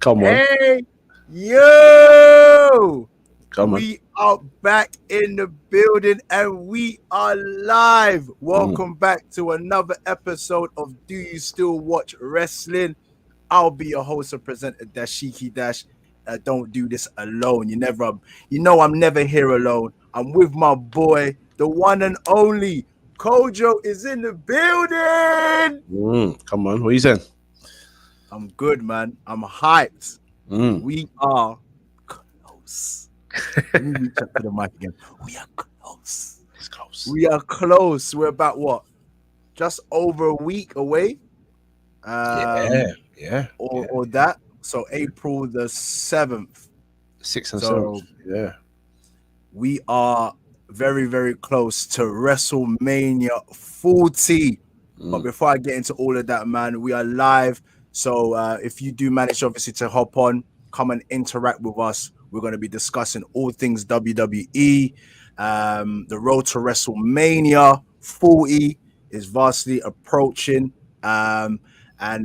Come on. Hey, yo! Come on. We are back in the building and we are live. Welcome back to another episode of Do You Still Watch Wrestling? I'll be your host and presenter, Dashiki Dash. Don't do this alone. You know I'm never here alone. I'm with my boy, the one and only Kojo is in the building. Come on, what are you saying? I'm good, man. I'm hyped. We are close. Let me reach up to the mic again. We are close. It's close. We are close. We're about what? Just over a week away. Or that. So April the 7th. 6th and So 7th. Yeah. We are very, very close to WrestleMania 40. But before I get into all of that, man, we are live. So if you do manage, obviously, to hop on, come and interact with us. We're going to be discussing all things WWE. The road to WrestleMania 40 is vastly approaching. And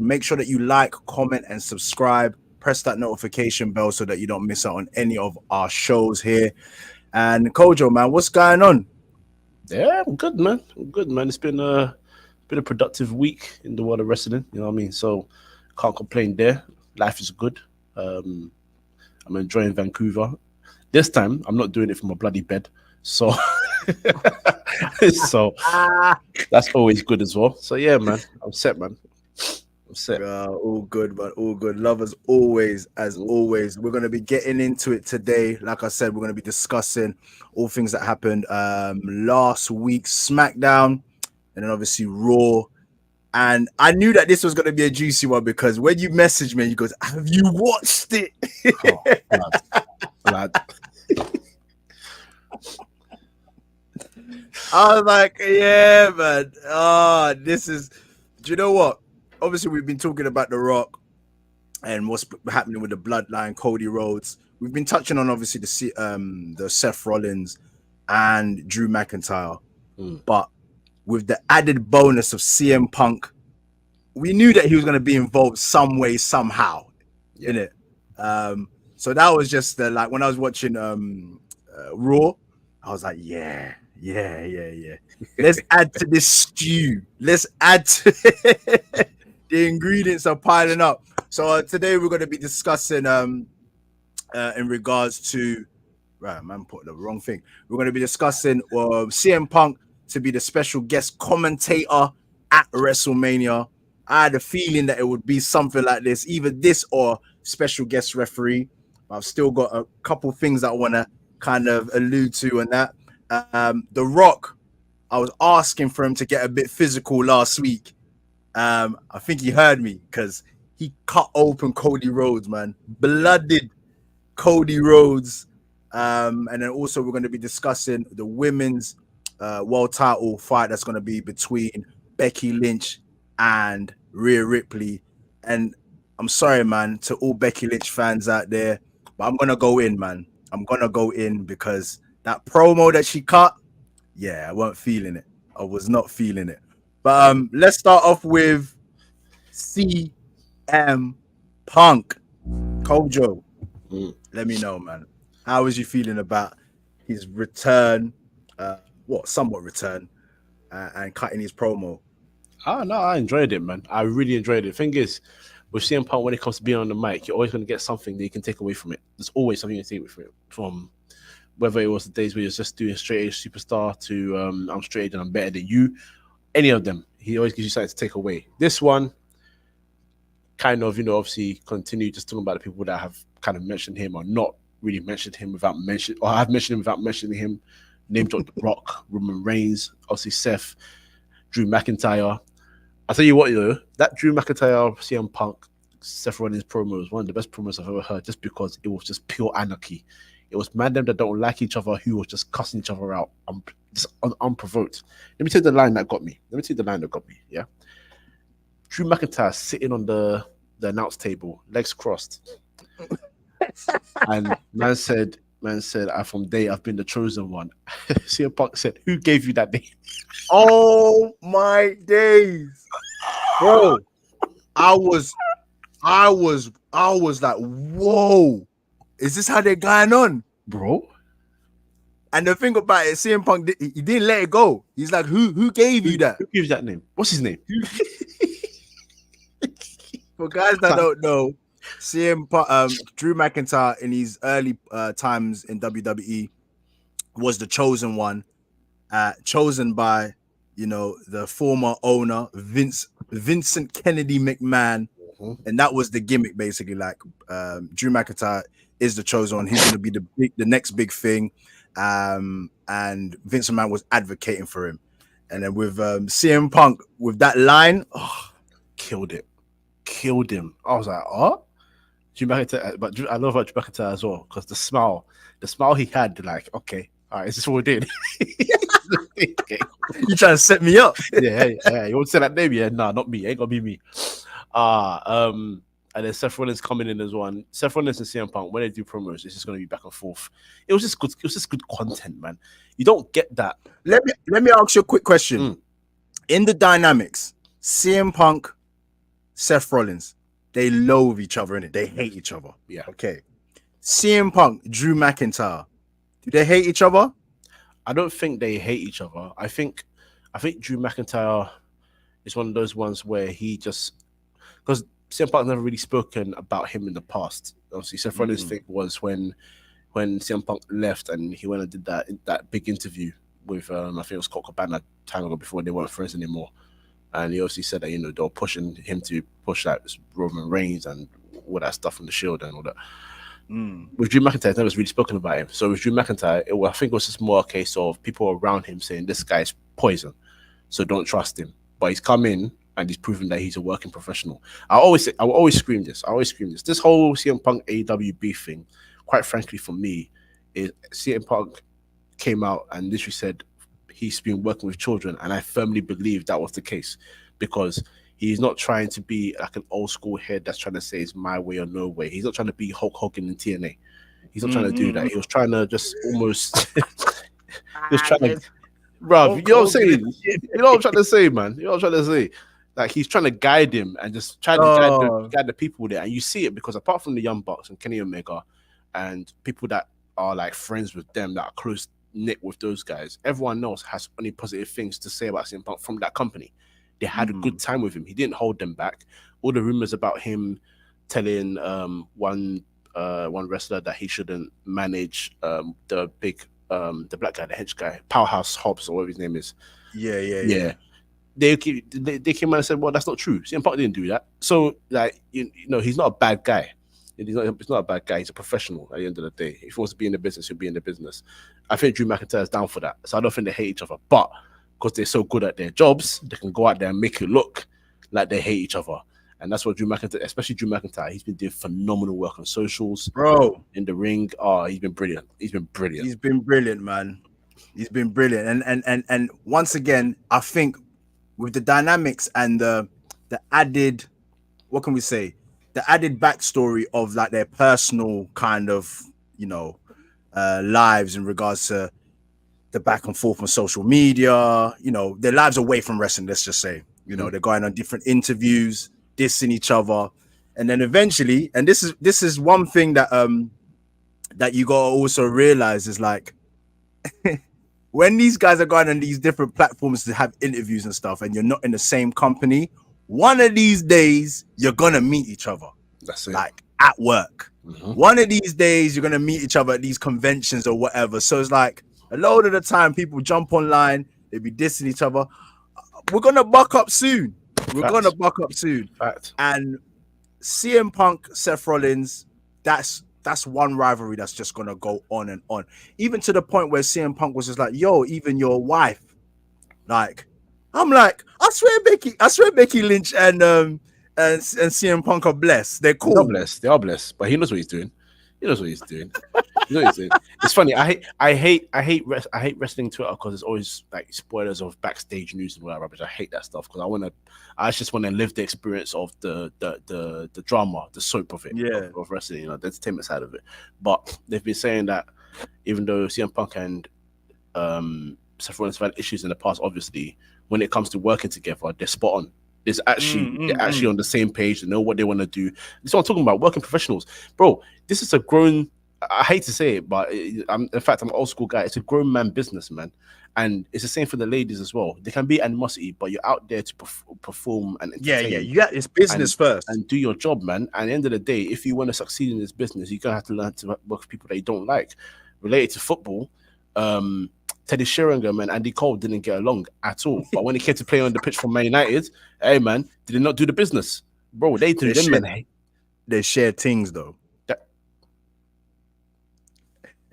make sure that you like, comment, and subscribe. Press that notification bell so that you don't miss out on any of our shows here. And Kojo, man, what's going on? Yeah, I'm good, man. It's been a productive week in the world of wrestling. You know what I mean? So can't complain there. Life is good. I'm enjoying Vancouver. This time, I'm not doing it from a bloody bed. So, that's always good as well. So yeah, man, I'm set, man. I'm set. All good, but all good. Love as always. We're going to be getting into it today. Like I said, we're going to be discussing all things that happened last week's SmackDown and then obviously Raw. And I knew that this was going to be a juicy one because when you messaged me, you goes, "Have you watched it?" Lad. I was like, "Yeah, man. This is." Do you know what? Obviously, we've been talking about The Rock and what's happening with the Bloodline, Cody Rhodes. We've been touching on obviously the Seth Rollins and Drew McIntyre, but with the added bonus of CM Punk, we knew that he was going to be involved some way, somehow, in it. So that was just like when I was watching Raw, I was like, yeah. Let's add to this stew. Let's add to the ingredients are piling up. So today we're going to be discussing in regards to put the wrong thing. We're going to be discussing CM Punk to be the special guest commentator at WrestleMania. I had a feeling that it would be something like this, either this or special guest referee. I've still got a couple things that I want to kind of allude to on that. The Rock, I was asking for him to get a bit physical last week. I think he heard me because he cut open Cody Rhodes, man. Blooded Cody Rhodes. And then also we're going to be discussing the women's world title fight that's going to be between Becky Lynch and Rhea Ripley. And I'm sorry, man, to all Becky Lynch fans out there, but I'm going to go in, man. I'm going to go in because that promo that she cut, I wasn't feeling it. I was not feeling it. But let's start off with CM Punk. Kojo, let me know, man. How was you feeling about his return, somewhat return, and cutting his promo? No, I enjoyed it, man. I really enjoyed it. The thing is, with CM Punk, when it comes to being on the mic, you're always going to get something that you can take away from it. There's always something you can take away from whether it was the days where you're just doing straight edge superstar to I'm straight edge and I'm better than you. Any of them, he always gives you something to take away. This one, kind of, obviously continue just talking about the people that have kind of mentioned him or not really mentioned him without mentioning, or have mentioned him without mentioning him. Name drop The Rock, Roman Reigns, obviously Seth, Drew McIntyre. I'll tell you what, that Drew McIntyre, CM Punk, Seth Rollins promo was one of the best promos I've ever heard just because it was just pure anarchy. It was man them that don't like each other who was just cussing each other out just unprovoked. Let me tell you the line that got me. Yeah. Drew McIntyre sitting on the announce table, legs crossed. And man said, from day I've been the chosen one. CM Punk said, who gave you that name? Oh my days. Bro, I was I was like, whoa, is this how they're going on, bro? And the thing about it, CM Punk, he didn't let it go. He's like, who gave you that? Who gives that name? What's his name? For guys that don't know, CM Punk, Drew McIntyre in his early times in WWE was the chosen one, chosen by, you know, the former owner Vincent Kennedy McMahon, and that was the gimmick basically. Like Drew McIntyre is the chosen one. He's going to be the next big thing, and Vince McMahon was advocating for him. And then with CM Punk with that line, killed him. I was like, oh, Drew McIntyre, but I love Drew McIntyre as well because the smile he had, like, okay, all right, is this what we did? You trying to set me up? yeah. You want to say that name? Yeah, nah, not me. Ain't gonna be me. And then Seth Rollins coming in as one. Seth Rollins and CM Punk, when they do promos, it's just gonna be back and forth. It was just good. It was just good content, man. You don't get that. Let me ask you a quick question. In the dynamics, CM Punk, Seth Rollins, they loathe each other, innit? They hate each other. Yeah. Okay. CM Punk, Drew McIntyre, do they hate each other? I don't think they hate each other. I think Drew McIntyre is one of those ones where he just, because CM Punk never really spoken about him in the past. Obviously, Seth Rollins' thing was when CM Punk left and he went and did that big interview with I think it was Colt Cabana time ago before they weren't friends anymore. And he obviously said that, you know, they were pushing him to push that Roman Reigns and all that stuff from the Shield and all that. With Drew McIntyre, never really spoken about him. So with Drew McIntyre, I think it was just more a case of people around him saying this guy's poison, so don't trust him. But he's come in and he's proven that he's a working professional. I will always scream this. This whole CM Punk AEW beef thing, quite frankly, for me, is CM Punk came out and literally said he's been working with children, and I firmly believe that was the case because he's not trying to be like an old school head that's trying to say it's my way or no way. He's not trying to be Hulk Hogan in TNA. He's not trying to do that. He was trying to just almost. He was trying to, bro. You know what I'm saying? You know what I'm trying to say, man. You know what I'm trying to say. Like he's trying to guide him and just trying to guide the people there, and you see it because apart from the Young Bucks and Kenny Omega, and people that are like friends with them that are close knit with those guys, everyone else has only positive things to say about CM Punk from that company. They had a good time with him. He didn't hold them back. All the rumors about him telling one wrestler that he shouldn't manage the black guy, the hedge guy, Powerhouse Hobbs or whatever his name is. Yeah. They came out and said, well, that's not true. CM Punk didn't do that. So like you know, he's not a bad guy. He's not a bad guy. He's a professional at the end of the day. If he wants to be in the business, he'll be in the business. I think Drew McIntyre is down for that. So I don't think they hate each other. But because they're so good at their jobs, they can go out there and make it look like they hate each other. And that's what Drew McIntyre, especially Drew McIntyre, he's been doing phenomenal work on socials. Bro. In the ring. Oh, he's been brilliant. He's been brilliant, man. He's been brilliant. And once again, I think with the dynamics and the added, what can we say? The added backstory of like their personal kind of, you know, lives in regards to the back and forth on social media, you know, their lives away from wrestling, let's just say, you know, they're going on different interviews, dissing each other. And then eventually, and this is one thing that that you gotta also realize is like when these guys are going on these different platforms to have interviews and stuff, and you're not in the same company, one of these days you're gonna meet each other. That's it. Like at work. One of these days you're gonna meet each other at these conventions or whatever. So it's like a lot of the time people jump online, they be dissing each other. We're gonna buck up soon. Fact. And CM Punk, Seth Rollins, that's one rivalry that's just gonna go on and on. Even to the point where CM Punk was just like, yo, even your wife. Like, I'm like, I swear Becky Lynch and CM Punk are blessed. They're cool. They are blessed, but he knows what he's doing. It's funny. I hate wrestling Twitter because it's always like spoilers of backstage news and whatever. But I hate that stuff because I just want to live the experience of the drama, the soap of it, of wrestling, you know, the entertainment side of it. But they've been saying that even though CM Punk and Seth Rollins have had issues in the past, obviously when it comes to working together, they're spot on. It's actually they're actually on the same page. They know what they want to do. This is what I'm talking about. Working professionals, bro. This is a grown. I hate to say it, but I'm an old school guy. It's a grown man business, man, and it's the same for the ladies as well. They can be animosity, but you're out there to perform and entertain. Yeah. It's business first and do your job, man. And at the end of the day, if you want to succeed in this business, you're gonna have to learn to work with people that you don't like. Related to football, Teddy Sheringham and Andy Cole didn't get along at all. But when it came to play on the pitch for Man United, hey man, did they not do the business, bro? They do them, man. They share things though.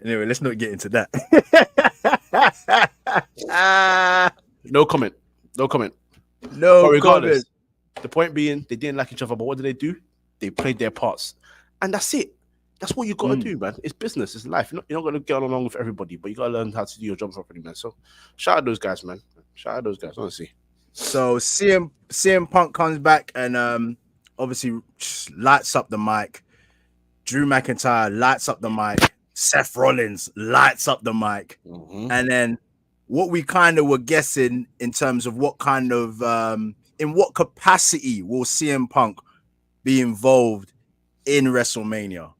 Anyway, let's not get into that. No comment. No But regardless, comment. the point being, they didn't like each other. But what did they do? They played their parts, and that's it. That's what you got to do, man. It's business. It's life. You're not going to get along with everybody, but you got to learn how to do your job properly, man. So, shout out those guys, man. Shout out those guys, honestly. So CM Punk comes back and obviously lights up the mic. Drew McIntyre lights up the mic. Seth Rollins lights up the mic. And then what we kind of were guessing in terms of what kind of in what capacity will CM Punk be involved in WrestleMania.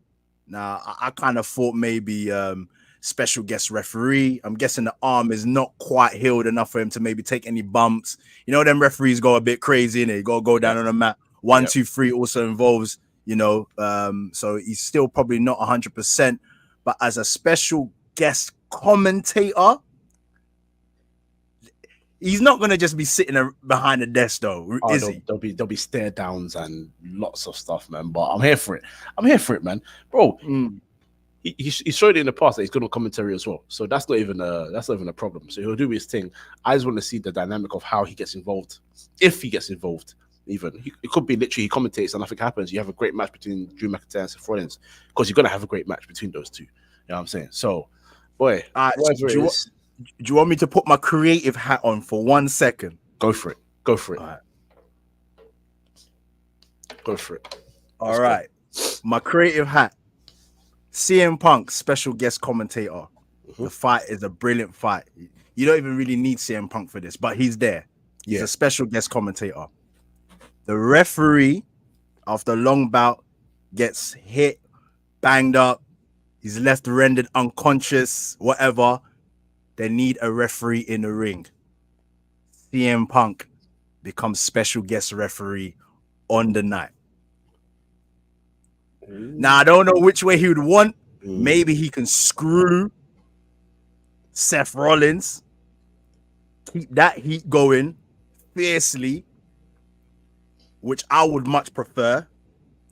Now, I kind of thought maybe special guest referee. I'm guessing the arm is not quite healed enough for him to maybe take any bumps. You know, them referees go a bit crazy, and they go down on the mat. 1, 2, 3 also involves, you know, so he's still probably not 100%. But as a special guest commentator, he's not gonna just be sitting behind the desk, though, is he? There'll be stare downs and lots of stuff, man. But I'm here for it, man, bro. He showed it in the past that he's good on commentary as well, so that's not even a problem. So he'll do his thing. I just want to see the dynamic of how he gets involved, if he gets involved. Even it could be literally he commentates and nothing happens. You have a great match between Drew McIntyre and Seth Rollins because you're gonna have a great match between those two. You know what I'm saying? So, boy, do you want me to put my creative hat on for 1 second? Go for it. Go for it. All right. Go for it. All right. My creative hat. CM Punk, special guest commentator. The fight is a brilliant fight. You don't even really need CM Punk for this, but he's there. He's a special guest commentator. The referee, after a long bout, gets hit, banged up. He's left rendered unconscious, whatever. They need a referee in the ring. CM Punk becomes special guest referee on the night. Now, I don't know which way he would want. Maybe he can screw Seth Rollins, keep that heat going fiercely, which I would much prefer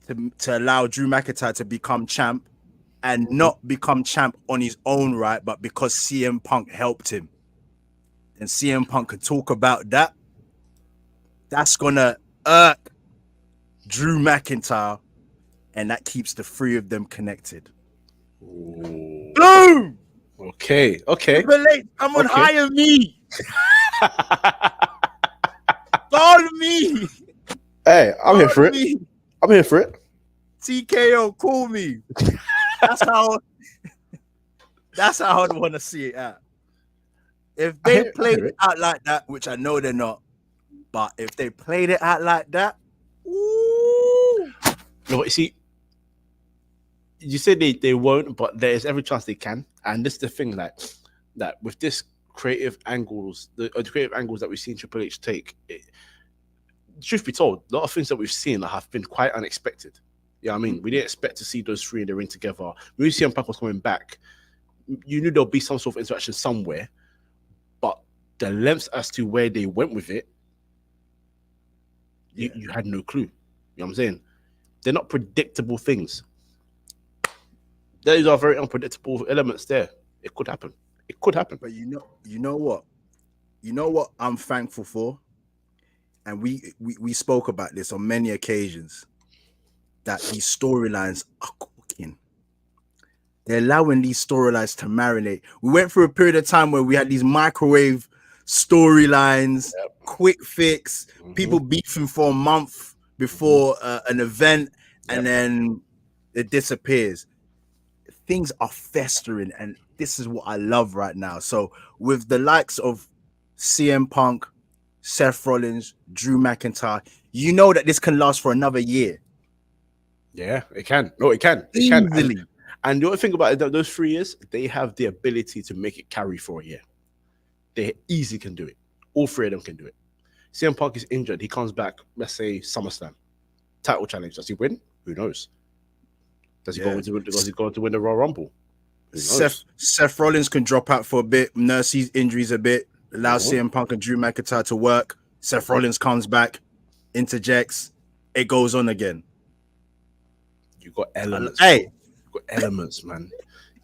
to allow Drew McIntyre to become champ and not become champ on his own right, but because CM Punk helped him. And CM Punk could talk about that. That's going to irk Drew McIntyre, and that keeps the three of them connected. Ooh. Boom! Okay. I'm on higher me. Follow me. Hey, I'm here for it. I'm here for it. TKO, call me. That's how I'd want to see it at. If they played it out like that, which I know they're not, but if they played it out like that, ooh. No, you see, you said they won't, but there is every chance they can. And this is the thing, like that with this creative angles, the creative angles that we've seen Triple H take. Truth be told, a lot of things that we've seen have been quite unexpected. Yeah, I mean, we didn't expect to see those three in the ring together. When you see CM Punk was coming back, you knew there'll be some sort of interaction somewhere, but the lengths as to where they went with it, you had no clue. You know what I'm saying? They're not predictable things. Those are very unpredictable elements there. It could happen. But you know what? You know what I'm thankful for? And we spoke about this on many occasions, that these storylines are cooking. They're allowing these storylines to marinate. We went through a period of time where we had these microwave storylines, quick fix, people beefing for a month before an event, and then it disappears. Things are festering, and this is what I love right now. So with the likes of CM Punk, Seth Rollins, Drew McIntyre, you know that this can last for another year. Yeah, it can. No, it can. It can. And the other thing about it, those 3 years, they have the ability to make it carry for a year. They easily can do it. All 3 of them can do it. CM Punk is injured. He comes back, let's say SummerSlam. Title challenge. Does he win? Who knows? Does he go to win the Royal Rumble? Seth Rollins can drop out for a bit, nurse his injuries a bit, allow CM Punk and Drew McIntyre to work. Seth Rollins comes back, interjects, it goes on again. You got elements. Hey, you got elements, man.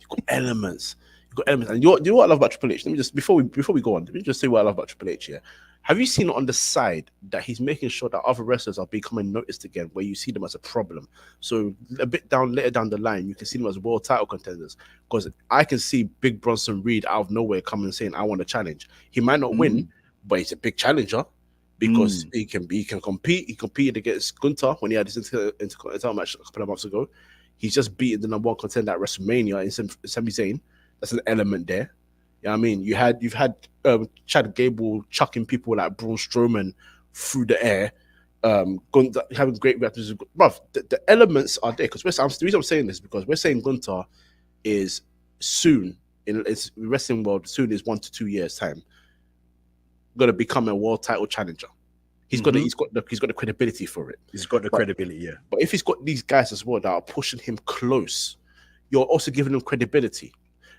You got elements. You got elements. And you know what I love about Triple H? Let me just before we go on, let me just say what I love about Triple H here. Have you seen on the side that he's making sure that other wrestlers are becoming noticed again, where you see them as a problem? So a bit later down the line, you can see them as world title contenders. Because I can see Big Bronson Reed out of nowhere coming and saying, "I want a challenge." He might not win, but he's a big challenger because he can compete. He competed against Gunther when he had his Intercontinental match a couple of months ago. He's just beaten the number 1 contender at WrestleMania in Sami Zayn. That's an element there. You know what I mean? You've had Chad Gable chucking people like Braun Strowman through the air, Gunther having great reactions. Bruv, the elements are there because the reason I'm saying this is because we're saying Gunther is soon in the wrestling world. Soon is 1 to 2 years time going to become a world title challenger. He's got the credibility for it. He's got the credibility, yeah. But if he's got these guys as well that are pushing him close, you're also giving him credibility.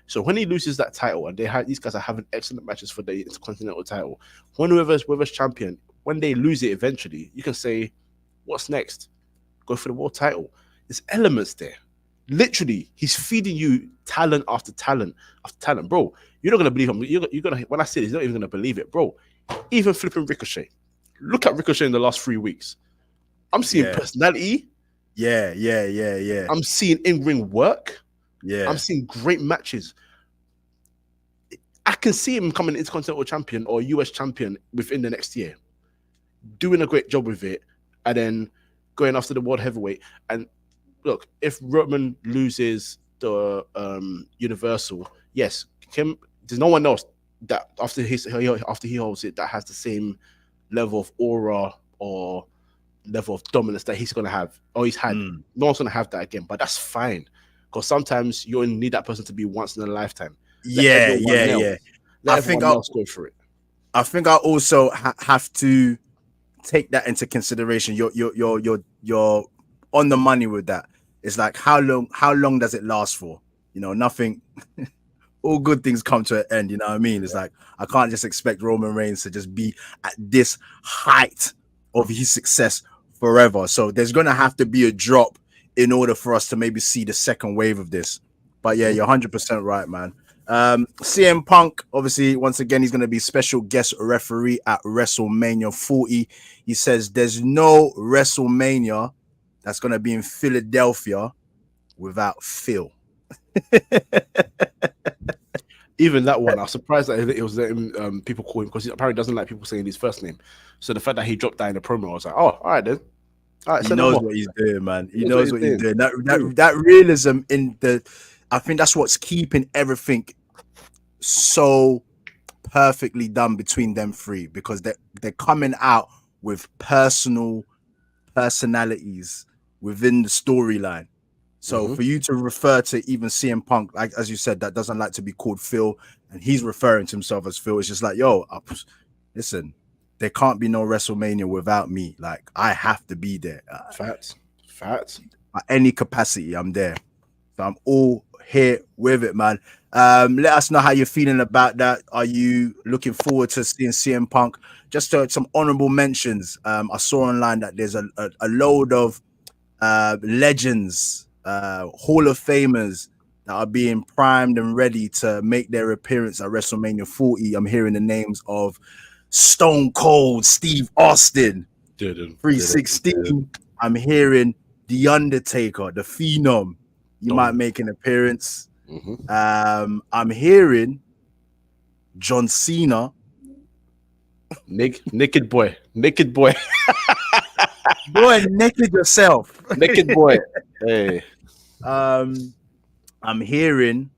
So when he loses that title, and these guys are having excellent matches for the Intercontinental title, whoever's champion, when they lose it eventually, you can say, "What's next? Go for the world title." There's elements there. Literally, he's feeding you talent after talent after talent, bro. You're not gonna believe him. You're gonna when I say this, you're not even gonna believe it, bro. Even flipping Ricochet. Look at Ricochet in the last 3 weeks. I'm seeing personality. Yeah. I'm seeing in-ring work. Yeah. I'm seeing great matches. I can see him becoming an Intercontinental champion or US champion within the next year. Doing a great job with it and then going after the world heavyweight. And look, if Roman loses the Universal, yes, there's no one else that after he holds it that has the same level of aura or level of dominance that he's gonna have or he's had. No one's gonna have that again, but that's fine because sometimes you only need that person to be once in a lifetime. Yeah. I think I'll go for it. I think I also have to take that into consideration. You're on the money with that. It's like how long does it last for? You know, nothing. All good things come to an end. You know what I mean? It's like I can't just expect Roman Reigns to just be at this height of his success forever. So there's gonna have to be a drop in order for us to maybe see the second wave of this. But yeah, you're 100% right, man. CM Punk, obviously, once again, he's going to be special guest referee at WrestleMania 40. He says there's no WrestleMania that's going to be in Philadelphia without Phil. Even that one, I was surprised that it was letting people call him because he apparently doesn't like people saying his first name. So the fact that he dropped that in the promo, I was like, oh, all right then. All right, he knows what he's doing, man. He knows what he's doing. That realism in the, I think that's what's keeping everything so perfectly done between them three because they're coming out with personalities within the storyline. So for you to refer to even CM Punk, like as you said, that doesn't like to be called Phil, and he's referring to himself as Phil, it's just like, yo, listen, there can't be no WrestleMania without me. Like I have to be there. Facts. At any capacity, I'm there. So I'm all here with it, man. Let us know how you're feeling about that. Are you looking forward to seeing CM Punk? Just some honorable mentions. I saw online that there's a load of legends, Hall of Famers that are being primed and ready to make their appearance at WrestleMania 40. I'm hearing the names of Stone Cold Steve Austin, 316. I'm hearing The Undertaker, the Phenom. You might make an appearance. I'm hearing John Cena. Naked boy. Boy, naked yourself. Naked boy. Hey. I'm hearing,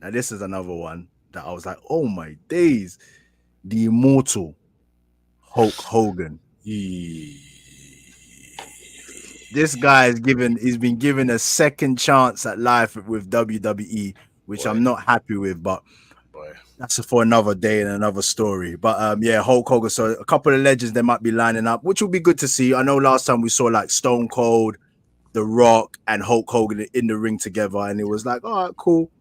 now this is another one that I was like, oh my days, the immortal Hulk Hogan. Yee. This guy he's been given a second chance at life with WWE, which Boy. I'm not happy with, but Boy. that's for another day and another story. But yeah, Hulk Hogan. So a couple of legends they might be lining up, which will be good to see. I know last time we saw like Stone Cold, The Rock, and Hulk Hogan in the ring together, and it was like, all right, cool,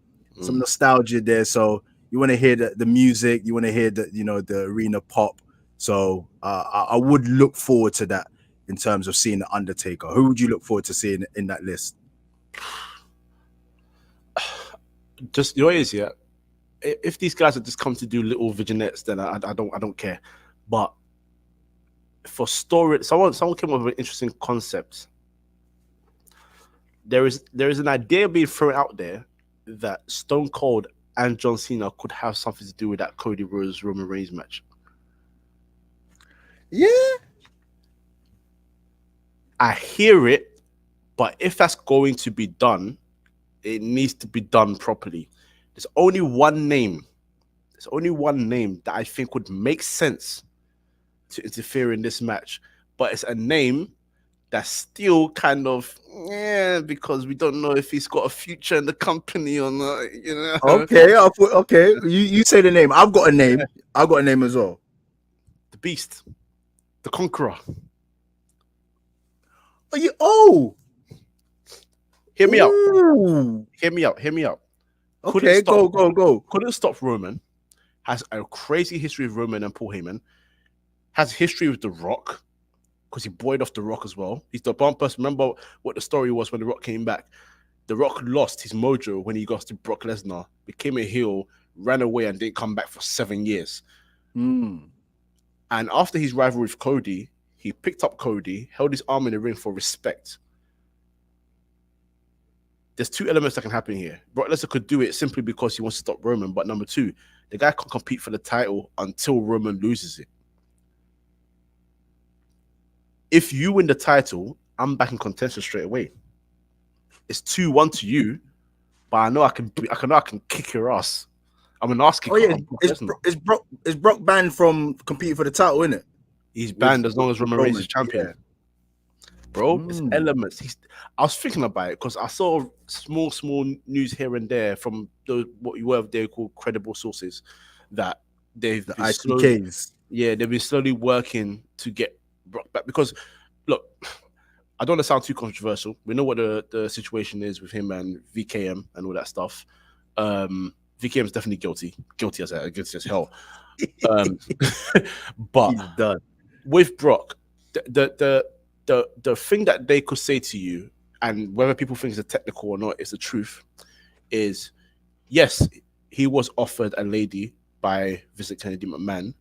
some nostalgia there. So you want to hear the music, you want to hear the arena pop. So I would look forward to that in terms of seeing the Undertaker. Who would you look forward to seeing in that list? Just your ears, yeah. If these guys have just come to do little vignettes, then I don't care. But for story, someone came up with an interesting concept. There is an idea being thrown out there that Stone Cold and John Cena could have something to do with that Cody Rhodes Roman Reigns match. Yeah, I hear it, but if that's going to be done, it needs to be done properly. There's only one name that I think would make sense to interfere in this match, but it's a name that's still kind of because we don't know if he's got a future in the company or not. You know? Okay. You say the name. I've got a name. Yeah. I've got a name as well. The Beast, the Conqueror. Hear me out. Hear me out. Okay, go. Couldn't stop Roman. Has a crazy history with Roman and Paul Heyman. Has history with The Rock because he boyed off The Rock as well. He's the one person. Remember what the story was when The Rock came back? The Rock lost his mojo when he got to Brock Lesnar, became a heel, ran away, and didn't come back for 7 years. And after his rivalry with Cody, he picked up Cody, held his arm in the ring for respect. There's two elements that can happen here. Brock Lesnar could do it simply because he wants to stop Roman, but number two, the guy can't compete for the title until Roman loses it. If you win the title, I'm back in contention straight away. It's 2-1 to you, but I know I can kick your ass. I'm an ass kicker. Is Brock banned from competing for the title, isn't it? He's banned as long as Roman Reigns is champion. Yeah. Bro, it's elements. I was thinking about it because I saw small news here and there from what they call credible sources that they've been they've been slowly working to get Brock back. Because look, I don't want to sound too controversial. We know what the situation is with him and VKM and all that stuff. VKM is definitely guilty as hell. But he's done. With Brock, the thing that they could say to you, and whether people think it's technical or not, is the truth. Is yes, he was offered a lady by Vincent Kennedy McMahon,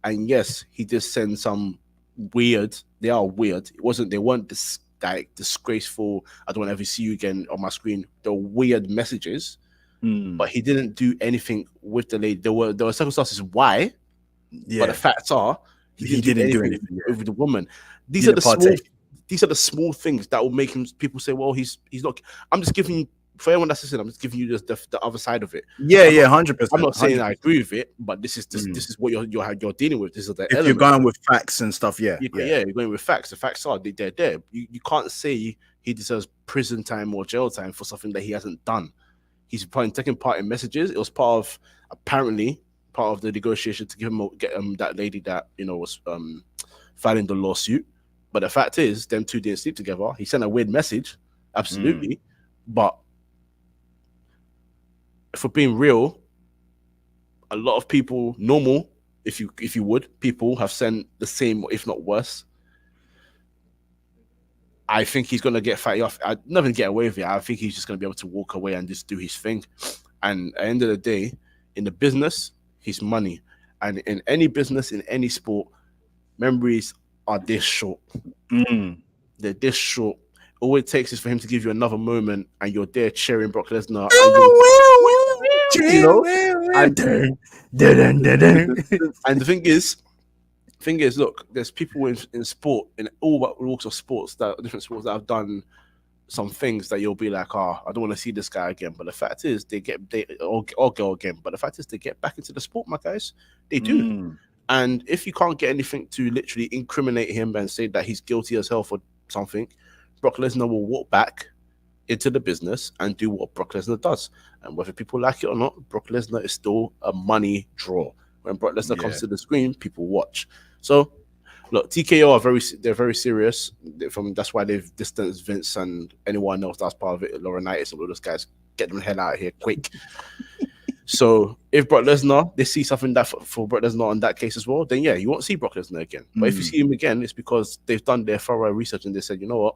and yes, he did send some weird. They are weird. They weren't disgraceful. I don't want to ever see you again on my screen. They're weird messages, but he didn't do anything with the lady. There were circumstances why, but the facts are he didn't do anything with the woman. These are the small things that will make people say, "Well, he's not." I'm just giving you, for everyone that's listening, I'm just giving you the other side of it. 100%. I'm not saying I agree with it, but this is what you're dealing with. This is the if you're going with facts and stuff. You're going with facts. The facts are they're there. You can't say he deserves prison time or jail time for something that he hasn't done. He's taking part in messages. It was apparently part of the negotiation to get that lady that was filing the lawsuit. But the fact is, them two didn't sleep together. He sent a weird message, absolutely. But for being real, a lot of people, normal, if you would, people have sent the same, if not worse. I think he's gonna get fighting off. I'm not gonna get away with it. I think he's just gonna be able to walk away and just do his thing. And at the end of the day, in the business, he's money. And in any business, in any sport, memories are this short. They're this short. All it takes is for him to give you another moment, and you're there cheering Brock Lesnar. And the thing is, look, there's people in sport, in all walks of sports, different sports that have done some things that you'll be like, I don't want to see this guy again. But the fact is, they or go again. But the fact is, they get back into the sport, my guys. They do. And if you can't get anything to literally incriminate him and say that he's guilty as hell for something, Brock Lesnar will walk back into the business and do what Brock Lesnar does. And whether people like it or not, Brock Lesnar is still a money draw. When Brock Lesnar comes to the screen, people watch. So, look, TKO they're very serious. That's why they've distanced Vince and anyone else that's part of it, Laurinaitis, all those guys. Get them the hell out of here quick. So if Brock Lesnar, they see something that for Brock Lesnar in that case as well, then yeah, you won't see Brock Lesnar again. But if you see him again, it's because they've done their thorough research and they said, you know what,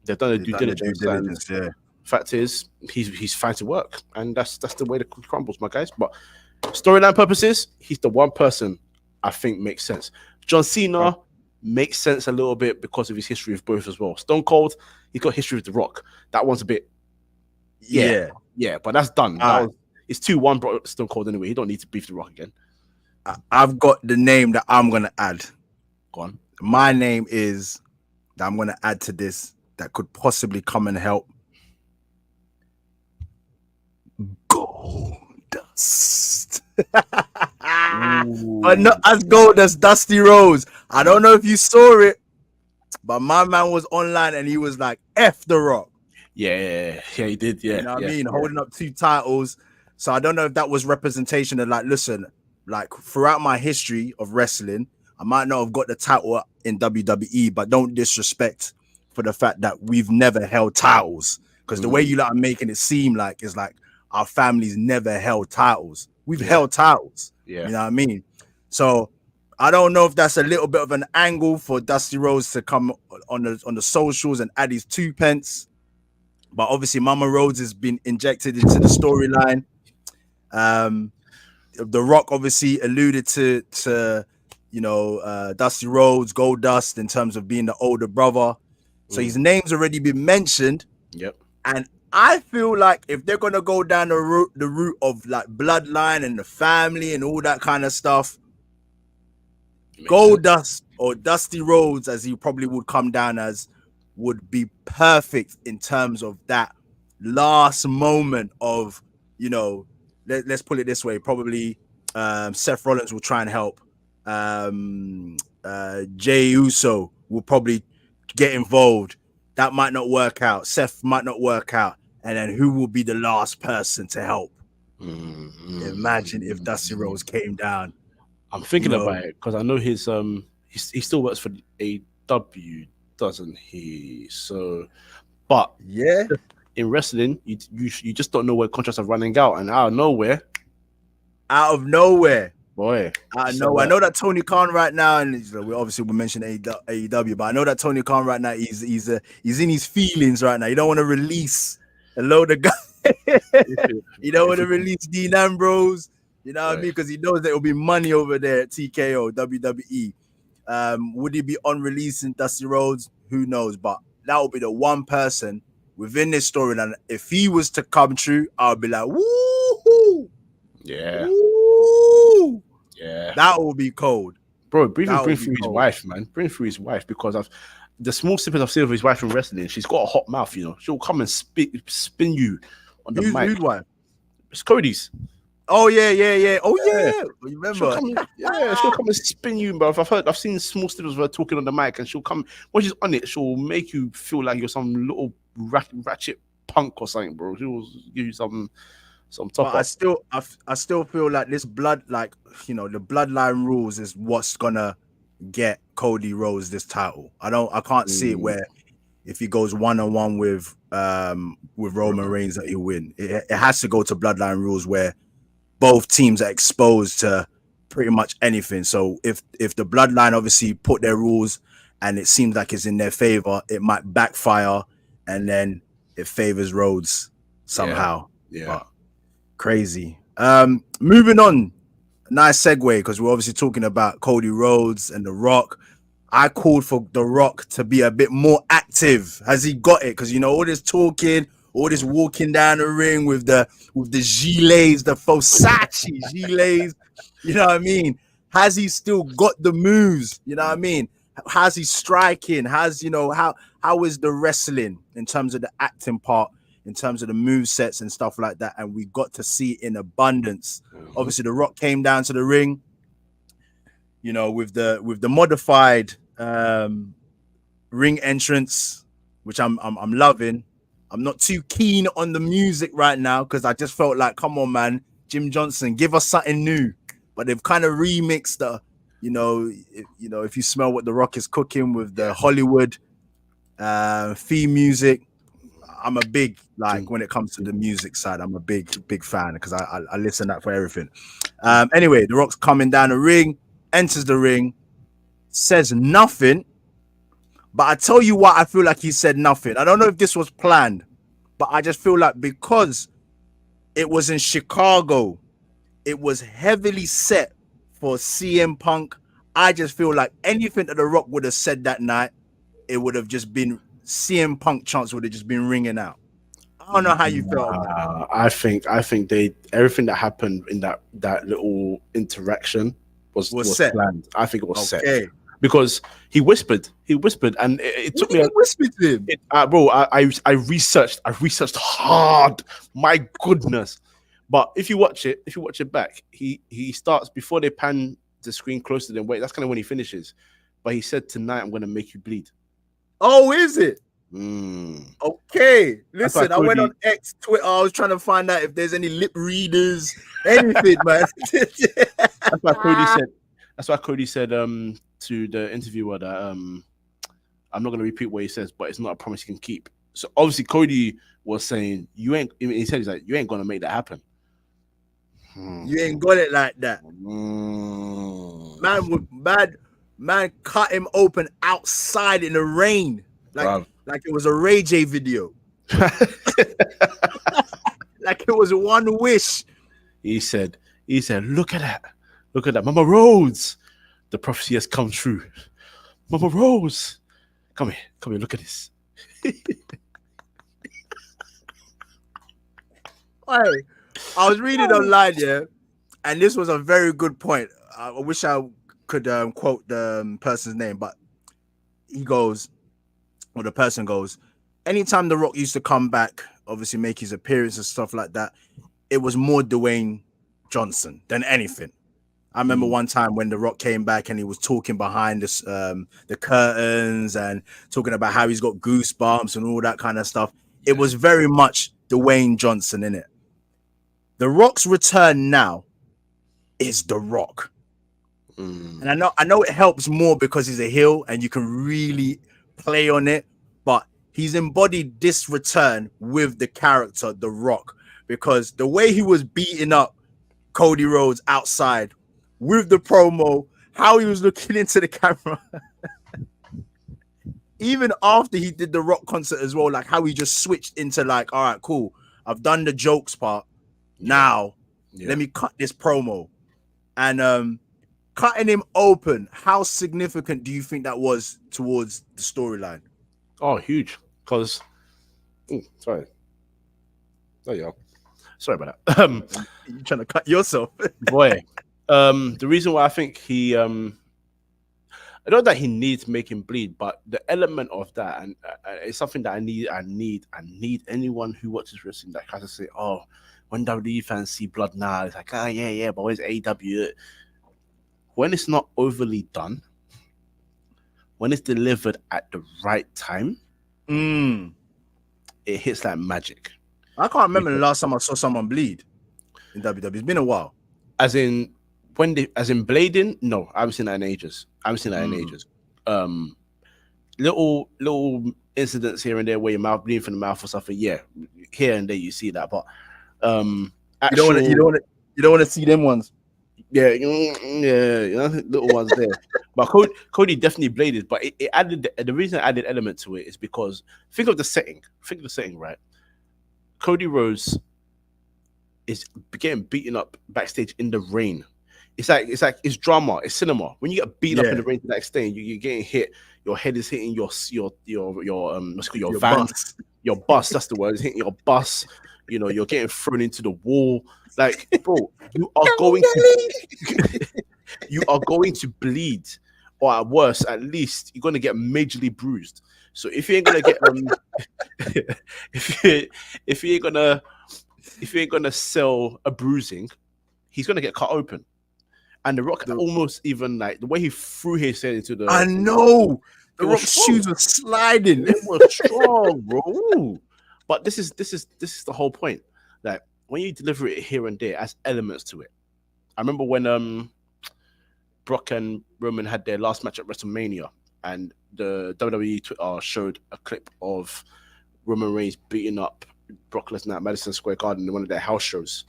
they've done due diligence. Fact is, he's fine to work, and that's the way the cookie crumbles, my guys. But storyline purposes, he's the one person I think makes sense. John Cena makes sense a little bit because of his history with both as well. Stone Cold, he's got history with The Rock. That one's a bit, but that's done. It's 2-1 Stone Cold anyway. He don't need to beef The Rock again. I've got the name that I'm gonna add. Go on. My name is that I'm gonna add to this that could possibly come and help. Goldust. But not as Goldust, Dusty Rhodes. I don't know if you saw it, but my man was online and he was like, F The Rock. Yeah, he did. Yeah, you know what I mean? Holding up 2 titles. So I don't know if that was representation of like, listen, like throughout my history of wrestling, I might not have got the title in WWE, but don't disrespect for the fact that we've never held titles. Because the way you like are making it seem like is like our families never held titles. We've held titles. Yeah. You know what I mean? So I don't know if that's a little bit of an angle for Dusty Rhodes to come on the socials and add his 2 pence. But obviously Mama Rhodes has been injected into the storyline. The Rock obviously alluded to Dusty Rhodes, Goldust, in terms of being the older brother. So his name's already been mentioned. Yep. And I feel like if they're gonna go down the route of like bloodline and the family and all that kind of stuff, Goldust or Dusty Rhodes, as he probably would come down as, would be perfect in terms of that last moment of, let's put it this way, probably Seth Rollins will try and help. Jey Uso will probably get involved. That might not work out. Seth might not work out. And then who will be the last person to help? Imagine if Dusty Rhodes came down. I'm thinking about it because I know he still works for AEW, doesn't he? So, but yeah, in wrestling, you just don't know where contracts are running out, and out of nowhere, boy, I know. I know that Tony Khan right now, and we mentioned AEW, but I know that Tony Khan right now he's in his feelings right now. You don't want to release a load of guys. You don't want to release Dean Ambrose. You know what I mean? Because he knows there will be money over there at TKO, WWE. Would he be on releasing Dusty Rhodes? Who knows? But that would be the one person within this storyline. If he was to come true, I'll be like, woo! Yeah. Woo! Yeah. That will be cold. Bro, bring through his wife, man. Bring through his wife, because of the small snippets I've seen of his wife in wrestling. She's got a hot mouth, She'll come and spin you on the mic. Whose wife? It's Cody's. Oh yeah. Oh yeah. You remember? She'll come and spin you, bro. I've seen small snippets of her talking on the mic, and she'll come when she's on it. She'll make you feel like you're some little ratchet punk or something, bro. She'll give you some top. But I still feel like this the bloodline rules is what's gonna get Cody Rhodes this title. I can't see it where if he goes 1-on-1 with Roman Reigns that he'll win. It has to go to bloodline rules where both teams are exposed to pretty much anything. So if the bloodline obviously put their rules and it seems like it's in their favor, it might backfire and then it favors Rhodes somehow. Yeah. But crazy. Moving on. Nice segue, because we're obviously talking about Cody Rhodes and The Rock. I called for The Rock to be a bit more active. Has he got it? Because all this talking, all this walking down the ring with the gilets, the Versace gilets, you know what I mean? Has he still got the moves? You know what I mean? How's he striking? How is the wrestling in terms of the acting part, in terms of the move sets and stuff like that? And we got to see it in abundance. Obviously, The Rock came down to the ring. you know, with the modified ring entrance, which I'm loving. I'm not too keen on the music right now because I just felt like, come on, man, Jim Johnson, give us something new. But they've kind of remixed the, if you smell what The Rock is cooking with the Hollywood theme music. I'm a big, like, when it comes to the music side, I'm a big fan because I listen that for everything. Anyway, The Rock's coming down the ring, enters the ring, says nothing. But I tell you what, I feel like he said nothing. I don't know if this was planned, but I just feel like because it was in Chicago, it was heavily set for CM Punk. I just feel like anything that The Rock would have said that night, it would have just been CM Punk chants would have just been ringing out. I don't know how you felt about it. I think they everything that happened in that little interaction was set. planned. I think it was set because he whispered, and it took me. He whispered to him, bro. I researched hard. My goodness. But if you watch it back, he starts before they pan the screen close to them. Wait, that's kind of when he finishes. But he said, "Tonight I'm going to make you bleed." Oh, is it? Okay. Listen, I went on X, Twitter. I was trying to find out if there's any lip readers, anything, man. That's why Cody said to the interviewer that I'm not going to repeat what he says, but it's not a promise you can keep. So obviously Cody was saying you ain't. He said he's like you ain't going to make that happen. You ain't got it like that. Man cut him open outside in the rain. Like it was a Ray J video. Like it was one wish. He said, look at that. Mama Rose. The prophecy has come true. Mama Rose. Come here, look at this. Hey, I was reading online, and this was a very good point. I wish I could quote the person's name, but the person goes, anytime The Rock used to come back, obviously make his appearance and stuff like that, it was more Dwayne Johnson than anything. I remember one time when The Rock came back and he was talking behind this, the curtains and talking about how he's got goosebumps and all that kind of stuff. It was very much Dwayne Johnson in it. The Rock's return now is The Rock. And I know it helps more because he's a heel and you can really play on it, but he's embodied this return with the character The Rock, because the way he was beating up Cody Rhodes outside with the promo, how he was looking into the camera, even after he did the Rock concert as well, like how he just switched into like, all right, cool, I've done the jokes part, now let me cut this promo. And cutting him open, how significant do you think that was towards the storyline? Oh, huge. Because, sorry. There you go. Sorry about that. You're trying to cut yourself. Boy. The reason why I think he, I know that he needs to make him bleed, but the element of that, and it's something that I need anyone who watches wrestling that has to say, oh, when WWE fans see blood now, it's like, yeah, but where's AEW? When it's not overly done, when it's delivered at the right time, it hits like magic. I can't remember the last time I saw someone bleed in WWE. It's been a while. As in blading? No, I haven't seen that in ages. Little incidents here and there where your mouth bleeding from the mouth or something. Yeah, here and there you see that, but you don't want to see them ones. Yeah, little ones there. But Cody definitely bladed, but it added the reason it added element to it is because think of the setting, right? Cody Rhodes is getting beaten up backstage in the rain. It's drama, it's cinema. When you get beaten up in the rain to that extent, you're getting hit. Your head is hitting your van, bus. Your bus. That's the word. It's hitting your bus. You know, you're getting thrown into the wall. Like, bro, you are going to bleed, or at worst, at least you're gonna get majorly bruised. So if you ain't gonna get if you ain't gonna sell a bruising, he's gonna get cut open. And The Rock almost even like the way he threw his head into the. I know. The Rock's strong. shoes were sliding. It was strong, bro. But this is the whole point. Like when you deliver it here and there as elements to it. I remember when Brock and Roman had their last match at WrestleMania, and the WWE Twitter showed a clip of Roman Reigns beating up Brock Lesnar at Madison Square Garden in one of their house shows.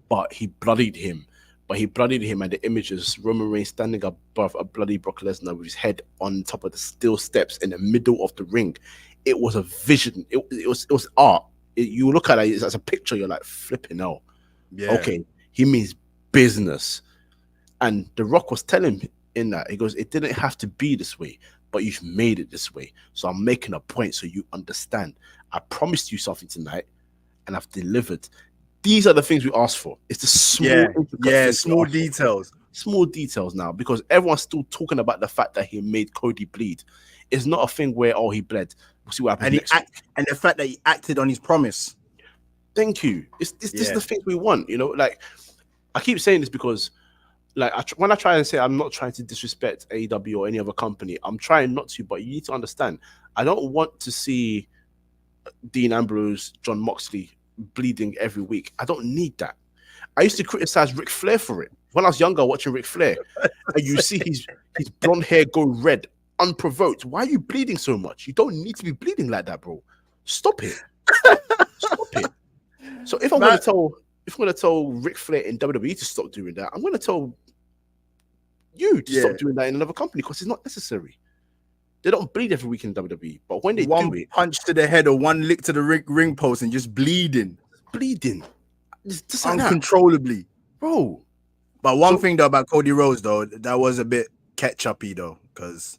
But he bloodied him. And the images, Roman Reigns standing above a bloody Brock Lesnar with his head on top of the steel steps in the middle of the ring. It was a vision. It was art. You look at it as a picture, you're like, flipping hell. Yeah. Okay, he means business. And The Rock was telling him in that, he goes, it didn't have to be this way, but you've made it this way. So I'm making a point so you understand. I promised you something tonight, and I've delivered. These are the things we asked for. It's the small details. Small details now, because everyone's still talking about the fact that he made Cody bleed. It's not a thing where, he bled. We'll see what happens and the fact that he acted on his promise. Thank you. This is the thing we want, like I keep saying this because like when I try and say I'm not trying to disrespect AEW or any other company, I'm trying not to, but you need to understand, I don't want to see Dean Ambrose, John Moxley bleeding every week. I don't need that. I used to criticize Ric Flair for it when I was younger, watching Ric Flair, and you see his blonde hair go red unprovoked. Why are you bleeding so much? You don't need to be bleeding like that, bro. Stop it. Stop it. So if I'm going to tell Ric Flair in WWE to stop doing that, I'm going to tell you to stop doing that in another company, because it's not necessary. They don't bleed every week in WWE, but when they do it, punch to the head or one lick to the ring post and just bleeding, just uncontrollably, bro. But one thing though about Cody Rhodes though, that was a bit ketchupy though, because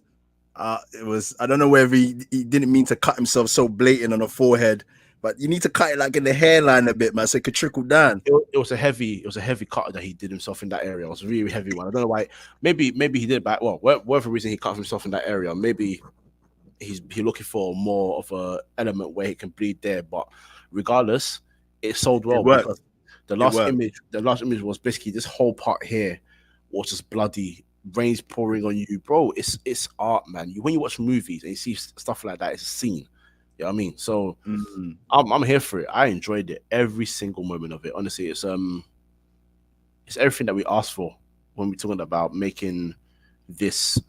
it was, I don't know whether he didn't mean to cut himself so blatant on the forehead, but you need to cut it like in the hairline a bit, man, so it could trickle down. It was a heavy cut that he did himself in that area. It was a really heavy one. I don't know why. Maybe he did back. Well, whatever reason he cut himself in that area, maybe he's looking for more of a element where he can bleed there. But regardless, it sold well because the last image was basically this whole part here was just bloody, rain's pouring on you, bro. It's art, man. When you watch movies and you see stuff like that, it's a scene. You know what I mean? So I'm here for it. I enjoyed it, every single moment of it. Honestly, it's everything that we asked for when we're talking about making this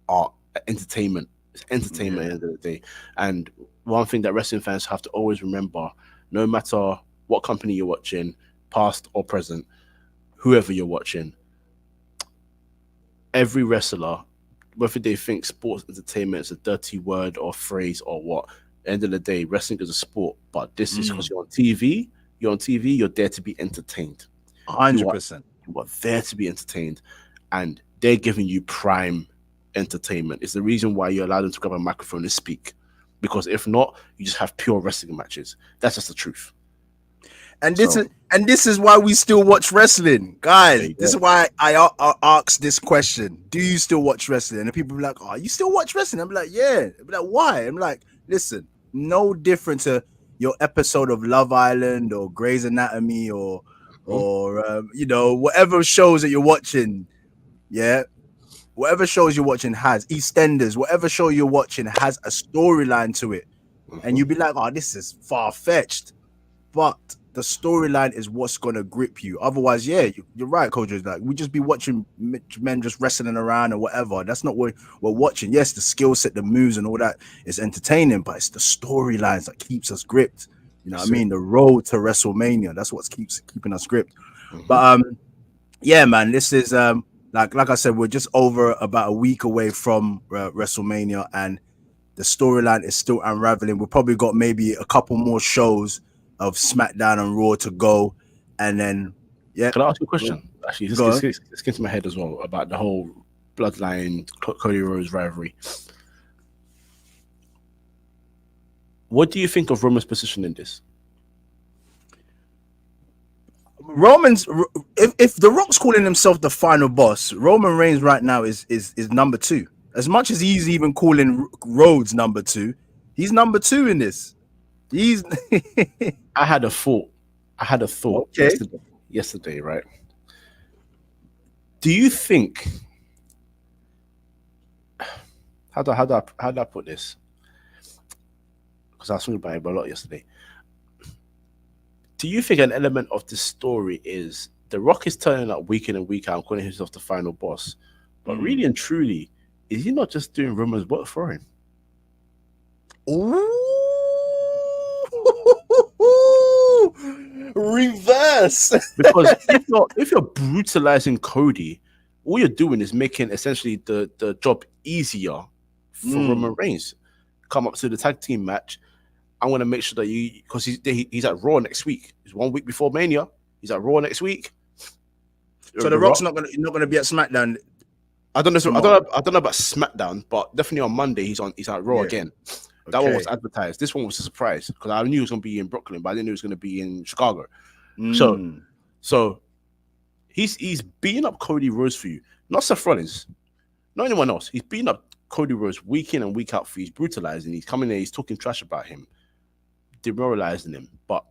art entertainment. It's entertainment at the end of the day. And one thing that wrestling fans have to always remember, no matter what company you're watching, past or present, whoever you're watching, every wrestler, whether they think sports entertainment is a dirty word or phrase or what, at the end of the day, wrestling is a sport. But this is because you're on TV, you're there to be entertained. 100%. You are there to be entertained, and they're giving you prime entertainment. It's the reason why you're allowed them to grab a microphone and speak. Because if not, you just have pure wrestling matches. That's just the truth. And this is why we still watch wrestling, guys. This is why I asked this question: do you still watch wrestling? And people be like, "Oh, you still watch wrestling?" I'm like, "Yeah." I'm like, "Why?" I'm like, "Listen, no different to your episode of Love Island or Grey's Anatomy or whatever shows that you're watching. Yeah, whatever shows you're watching has EastEnders. Whatever show you're watching has a storyline to it, and you'd be like, "Oh, this is far fetched," but the storyline is what's gonna grip you. Otherwise, you're right, Coach. Like we just be watching men just wrestling around or whatever. That's not what we're watching. Yes, the skill set, the moves, and all that is entertaining, but it's the storylines that keeps us gripped. You know what I mean? The road to WrestleMania. That's what keeping us gripped. But yeah, man, this is like I said, we're just over about a week away from WrestleMania, and the storyline is still unraveling. We've probably got maybe a couple more shows of SmackDown and Raw to go, and then Can I ask you a question? Actually, this gets to my head as well about the whole Bloodline Cody Rhodes rivalry. What do you think of Roman's position in this? Roman's, if The Rock's calling himself the final boss, Roman Reigns right now is number 2. As much as he's even calling Rhodes number 2, he's number 2 in this. He's I had a thought yesterday, right? Do you think? How do I put this? Because I was thinking about it a lot yesterday. Do you think an element of this story is The Rock is turning up week in and week out, calling himself the final boss, but really and truly, is he not just doing Roman's work for him? Ooh. Reverse. Because if you're brutalizing Cody, all you're doing is making essentially the job easier for Roman Reigns. Come up to the tag team match. I want to make sure that because he's at Raw next week. It's 1 week before Mania. He's at Raw next week. So the Rock's not gonna be at SmackDown. I don't know. I don't know about SmackDown, but definitely on Monday he's at Raw again. That one was advertised. This one was a surprise because I knew he was going to be in Brooklyn, but I didn't know he was going to be in Chicago. So he's beating up Cody Rhodes for you, not Seth Rollins, not anyone else. He's beating up Cody Rhodes week in and week out for you. He's brutalizing. He's coming there. He's talking trash about him, demoralizing him. But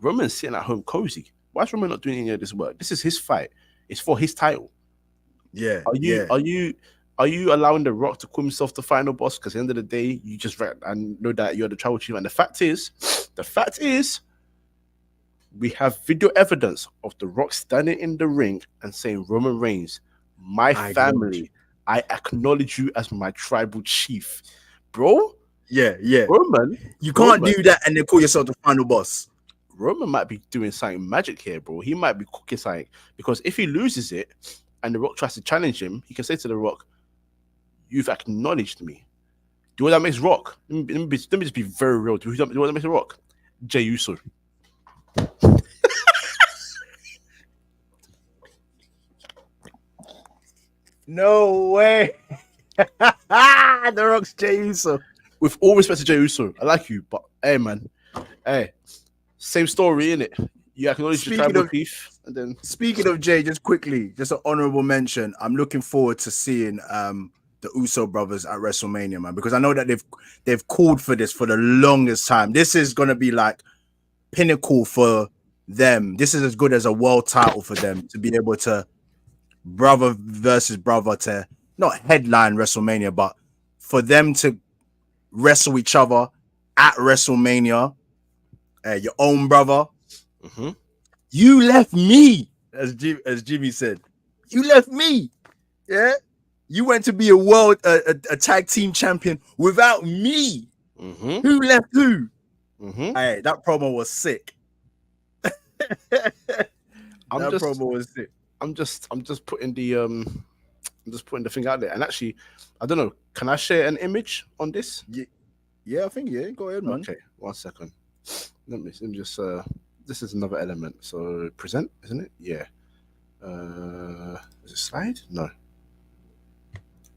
Roman's sitting at home cozy. Why is Roman not doing any of this work? This is his fight. It's for his title. Yeah. Are you allowing The Rock to call himself the final boss? Because at the end of the day, you just and know that you're the tribal chief. And the fact is, we have video evidence of The Rock standing in the ring and saying, Roman Reigns, my family, I acknowledge you as my tribal chief. Bro? Yeah. Roman, you can't do that and then call yourself the final boss. Roman might be doing something magic here, bro. He might be cooking something. Because if he loses it and The Rock tries to challenge him, he can say to The Rock, you've acknowledged me. Do what that makes Rock. Let me just be very real. Do what that makes Rock? Jey Uso. No way. The Rock's Jey Uso. With all respect to Jey Uso, I like you, but hey, man, same story, innit? You acknowledge the tribal chief, and then speaking of Jey, just quickly, just an honorable mention. I'm looking forward to seeing the Uso brothers at WrestleMania, man, because I know that they've called for this for the longest time. This is gonna be like pinnacle for them. This is as good as a world title for them to be able to brother versus brother to not headline WrestleMania, but for them to wrestle each other at WrestleMania. Your own brother. You left me, as Jimmy said. You left me. Yeah. You went to be a tag team champion without me. Who left who? Hey, that promo was sick. Promo was sick. I'm just putting the thing out there. And actually, I don't know. Can I share an image on this? Yeah, I think go ahead, man. Okay, 1 second. Let me just this is another element. So present, isn't it? Yeah. Is it slide? No.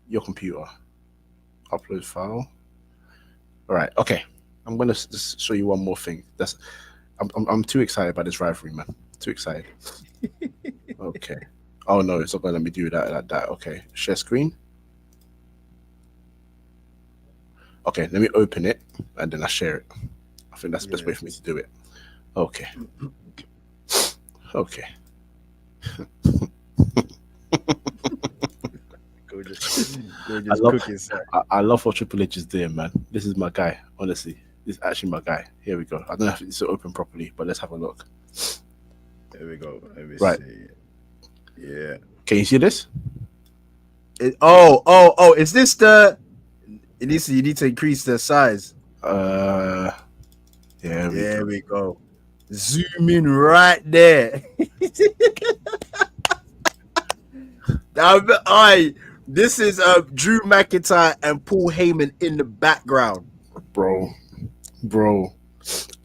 Your computer. Upload file. All right. Okay. I'm gonna just show you one more thing. I'm too excited about this rivalry, man. Too excited. Okay. Oh no, it's not gonna let me do that like that. Okay. Share screen. Okay, let me open it and then I share it. I think that's the best way for me to do it. Okay. Okay. I love what Triple H is doing, man. This is my guy, honestly. This is actually my guy. Here we go. I don't know if it's open properly, but let's have a look. There we go. Let me see. Yeah. Can you see this? Is this the... You need to increase the size. Yeah. There we go. Zoom in right there. This is Drew McIntyre and Paul Heyman in the background, bro.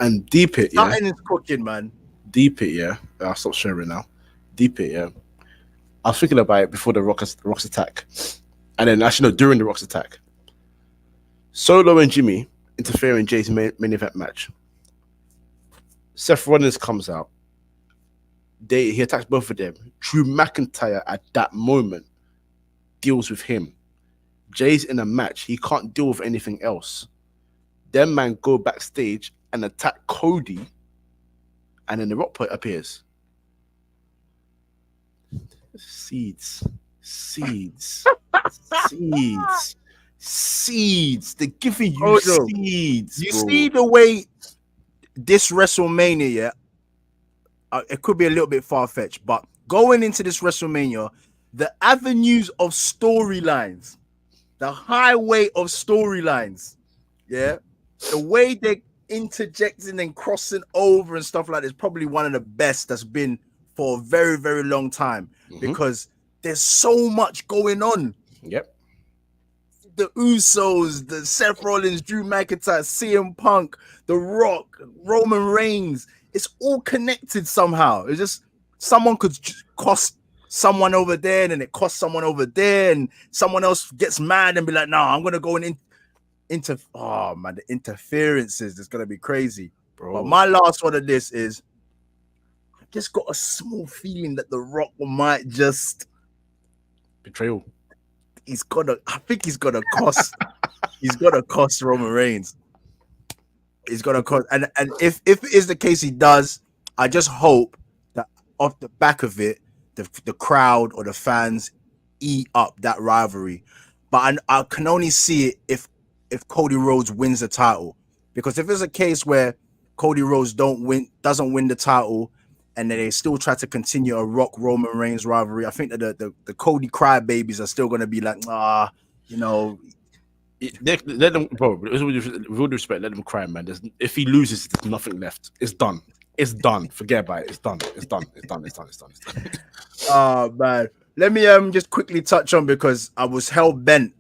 And deep it, yeah. Something is cooking, man. Deep it, yeah. I'll stop sharing now. Deep it, yeah. I was thinking about it before the Rock's attack, and then actually no, during the Rock's attack. Solo and Jimmy interfere in Jay's main event match. Seth Rollins comes out. He attacks both of them. Drew McIntyre at that moment deals with him. Jay's in a match. He can't deal with anything else. Them man go backstage and attack Cody, and then the Rock appears. Seeds, seeds, seeds, seeds. They're giving you Ojo, seeds, you bro. see the way this WrestleMania, yeah, it could be a little bit far fetched, but going into this WrestleMania, the avenues of storylines, the highway of storylines, yeah, the way they're interjecting and crossing over and stuff like that is probably one of the best that's been for a very, very long time because there's so much going on. Yep. The Usos, the Seth Rollins, Drew McIntyre, CM Punk, The Rock, Roman Reigns. It's all connected somehow. It's just someone could cost someone over there, and then it costs someone over there, and someone else gets mad and be like, "No, I'm gonna go and oh man, the interferences is gonna be crazy." Bro. But my last one of this is, I just got a small feeling that The Rock might just Betrayal. I think he's gonna cost he's gonna cost Roman Reigns. He's gonna cost, and if it is the case he does, I just hope that off the back of it, the crowd or the fans eat up that rivalry. But I can only see it if Cody Rhodes wins the title. Because if it's a case where Cody Rhodes doesn't win the title, and then they still try to continue a Rock Roman Reigns rivalry, I think that the Cody crybabies are still going to be like, you know. Let them, bro. With all due respect, let them cry, man. If he loses, there's nothing left. It's done. It's done. Forget about it. It's done. It's done. It's done. It's done. It's done. It's done. Oh man. Let me just quickly touch on, because I was hell bent.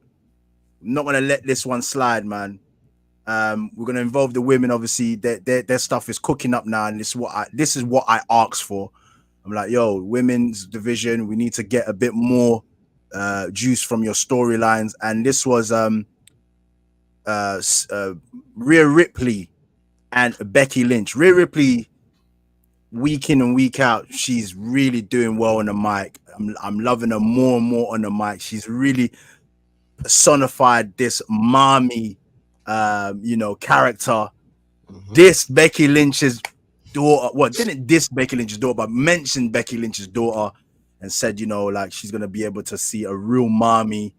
I'm not gonna let this one slide, man. We're gonna involve the women. Obviously, their stuff is cooking up now, and this is what I asked for. I'm like, yo, women's division, we need to get a bit more juice from your storylines, and this was Rhea Ripley and Becky Lynch. Rhea Ripley, week in and week out, she's really doing well on the mic. I'm loving her more and more on the mic. She's really personified this mommy character. This Becky Lynch's daughter, didn't diss Becky Lynch's daughter, but mentioned Becky Lynch's daughter and said, like, she's gonna be able to see a real mommy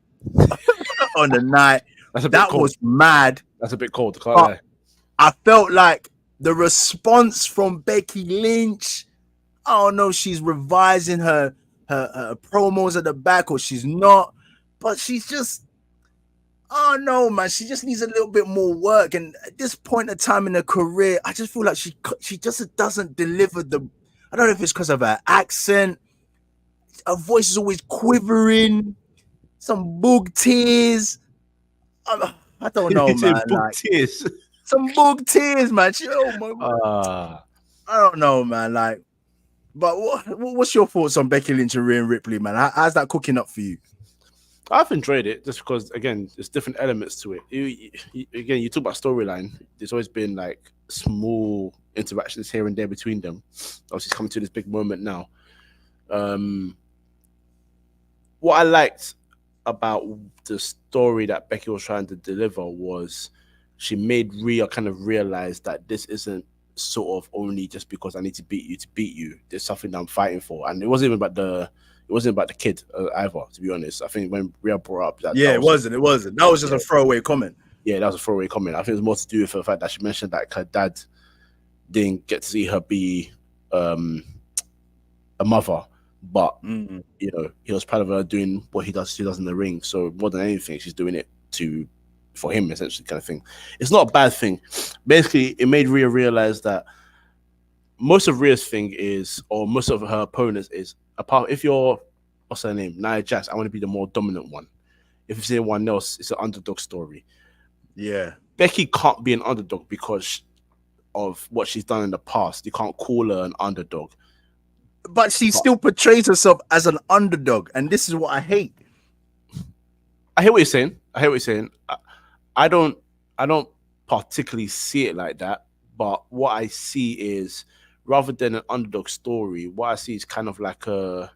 on the night. That was mad. That's a bit cold. I felt like the response from Becky Lynch, I don't know, she's revising her promos at the back, or she's not, but she's just, oh no, man, she just needs a little bit more work. And at this point in time in her career, I just feel like she just doesn't deliver I don't know if it's because of her accent. Her voice is always quivering, some boog tears. I don't know, man. Tears. Some boog tears, man. I don't know, man. Like, but what's your thoughts on Becky Lynch and Rhea Ripley, man? How's that cooking up for you? I've enjoyed it just because, again, there's different elements to it. You talk about storyline. There's always been like small interactions here and there between them. Obviously, it's coming to this big moment now. What I liked about the story that Becky was trying to deliver was she made Rhea kind of realize that this isn't sort of only just because I need to beat you. There's something that I'm fighting for, and it wasn't even about the kid either. To be honest, I think when Rhea brought up that, it wasn't. That was just a throwaway comment. Yeah, that was a throwaway comment. I think it was more to do with the fact that she mentioned that her dad didn't get to see her be a mother, but he was proud of her doing what she does in the ring. So more than anything, she's doing it for him, essentially, kind of thing. It's not a bad thing. Basically, it made Rhea realize that most of Rhea's thing is, or most of her opponents is, apart if you're, what's her name, Nia Jax, I want to be the more dominant one. If it's anyone else, it's an underdog story. Yeah, Becky can't be an underdog because of what she's done in the past. You can't call her an underdog. But she still portrays herself as an underdog, and this is what I hate. I hear what you're saying. I don't particularly see it like that, but what I see is, rather than an underdog story, what I see is kind of like a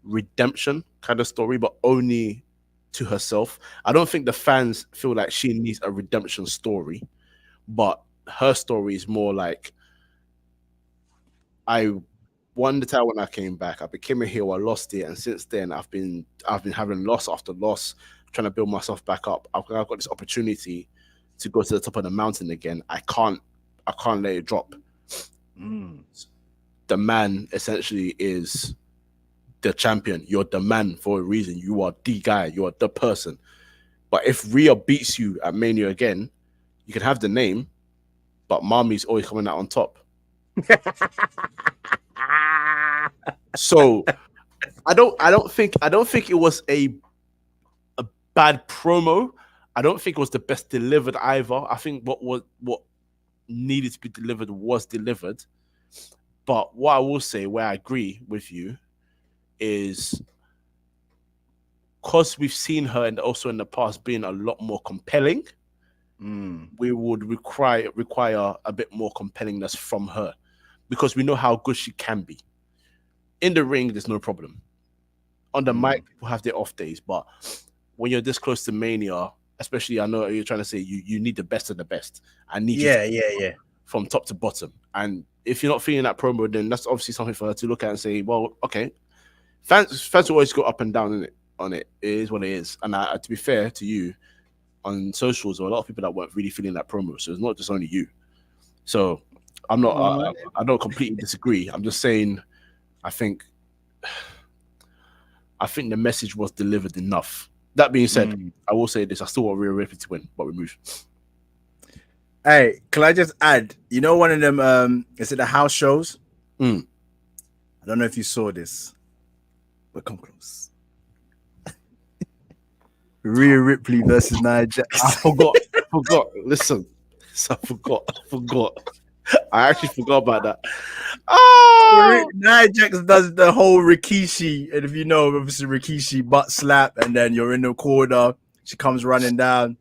redemption kind of story, but only to herself. I don't think the fans feel like she needs a redemption story, but her story is more like, I won the title when I came back. I became a heel. I lost it, and since then I've been having loss after loss, trying to build myself back up. I've got this opportunity to go to the top of the mountain again. I can't let it drop. The man essentially is the champion. You're the man for a reason. You are the guy. You are the person. But if Rhea beats you at Mania again, you can have the name, but Mommy's always coming out on top. So I don't think it was a bad promo. I don't think it was the best delivered either. I think what needed to be delivered was delivered. But what I will say, where I agree with you, is because we've seen her and also in the past being a lot more compelling, we would require a bit more compellingness from her, because we know how good she can be. In the ring, there's no problem. On the mic, people have their off days, but when you're this close to Mania, especially, I know you're trying to say you need the best of the best. I need you from top to bottom. And if you're not feeling that promo, then that's obviously something for her to look at and say, well, okay. Fans always go up and down on it. It is what it is. And to be fair to you, on socials, there were a lot of people that weren't really feeling that promo. So it's not just only you. So I'm not. I don't completely disagree. I'm just saying, I think the message was delivered enough. That being said, I will say this: I still want Rhea Ripley to win, but we move. Hey, can I just add? You know, one of them. Is it the house shows? I don't know if you saw this, but come close. Rhea Ripley versus Nia Jax. I forgot. Listen, I forgot. I actually forgot about that. Oh! Nia Jax does the whole Rikishi, and if you know, obviously Rikishi butt slap, and then you're in the corner. She comes running down.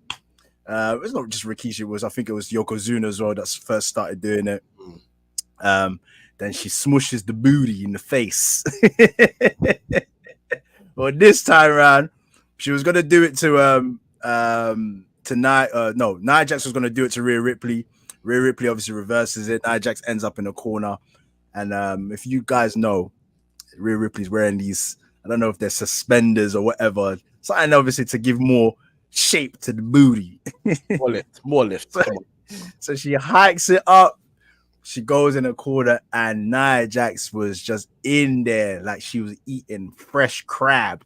It's not just Rikishi. I think it was Yokozuna as well that first started doing it. Then she smushes the booty in the face. Well, this time around, she was gonna do it to Nia Jax was gonna do it to Rhea Ripley. Rhea Ripley obviously reverses it. Nia Jax ends up in the corner. And if you guys know, Rhea Ripley's wearing these, I don't know if they're suspenders or whatever, something obviously to give more shape to the booty. More lift. So she hikes it up. She goes in the corner, and Nia Jax was just in there like she was eating fresh crab.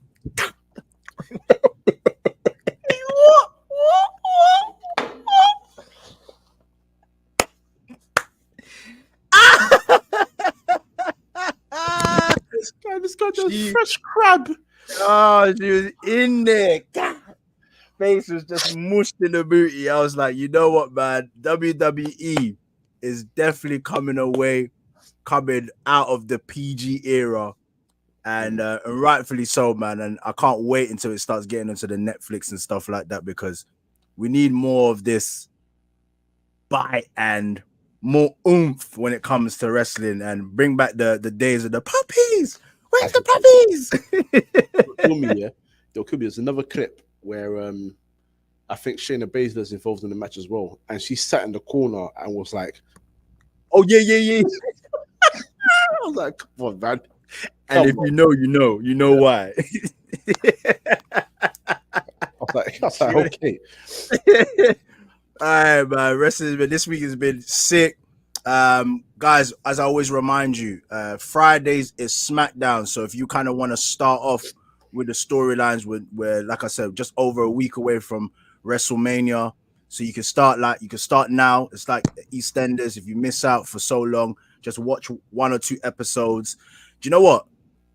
This guy does fresh crab. Oh, she was in there. Face was just mushed in the booty. I was like, you know what, man? WWE is definitely coming out of the PG era, and rightfully so, man. And I can't wait until it starts getting into the Netflix and stuff like that, because we need more of this bite and more oomph when it comes to wrestling, and bring back the days of the puppies. Where's the puppies? There could be. There's another clip where I think Shayna Baszler's involved in the match as well, and she sat in the corner and was like, "Oh yeah." I was like, "Come on, man!" And if you know why. I was like, okay. All right, man. Wrestling, but this week has been sick. Guys, as I always remind you, Fridays is SmackDown. So if you kind of want to start off with the storylines, where, like I said, just over a week away from WrestleMania, so you can start now. It's like EastEnders. If you miss out for so long, just watch 1 or 2 episodes. Do you know what?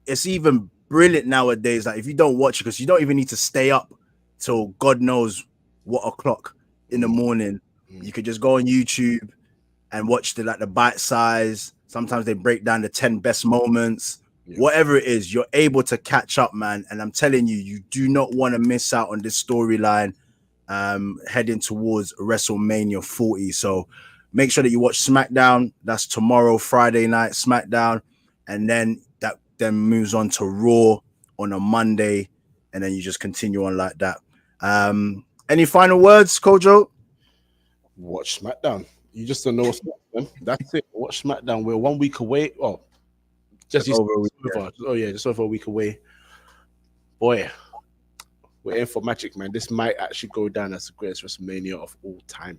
It's even brilliant nowadays. Like, if you don't watch it, because you don't even need to stay up till God knows what o'clock in the morning. You could just go on YouTube and watch the bite size. Sometimes they break down the 10 best moments. Whatever it is, you're able to catch up, man. And I'm telling you, you do not want to miss out on this storyline heading towards WrestleMania 40. So make sure that you watch SmackDown. That's tomorrow, Friday night, SmackDown. And then that moves on to Raw on a Monday. And then you just continue on like that. Any final words, Kojo? Watch SmackDown. You just don't know what's next, man. That's it. Watch SmackDown. We're 1 week away. Oh, Just over a week, just over a week away. Boy, we're in for magic, man. This might actually go down as the greatest WrestleMania of all time.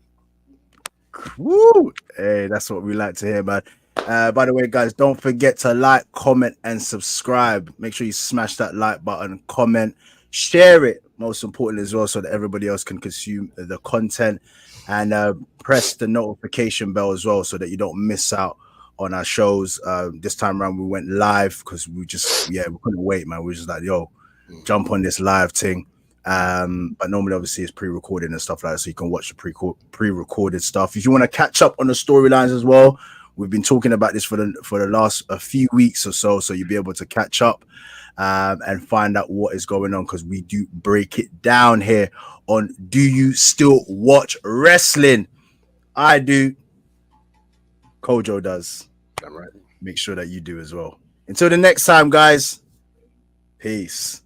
Woo! Hey, that's what we like to hear, man. By the way, guys, don't forget to like, comment, and subscribe. Make sure you smash that like button, comment, share it, most importantly as well, so that everybody else can consume the content. And press the notification bell as well, so that you don't miss out on our shows. This time around, we went live because we couldn't wait, man. We were just like, yo, jump on this live thing. But normally obviously it's pre-recorded and stuff like that, so you can watch the pre-recorded stuff. If you want to catch up on the storylines as well, we've been talking about this for the last a few weeks or so you'll be able to catch up and find out what is going on, because we do break it down here on Do You Still Watch Wrestling? I do. Kojo does. Damn right. Make sure that you do as well. Until the next time, guys, peace.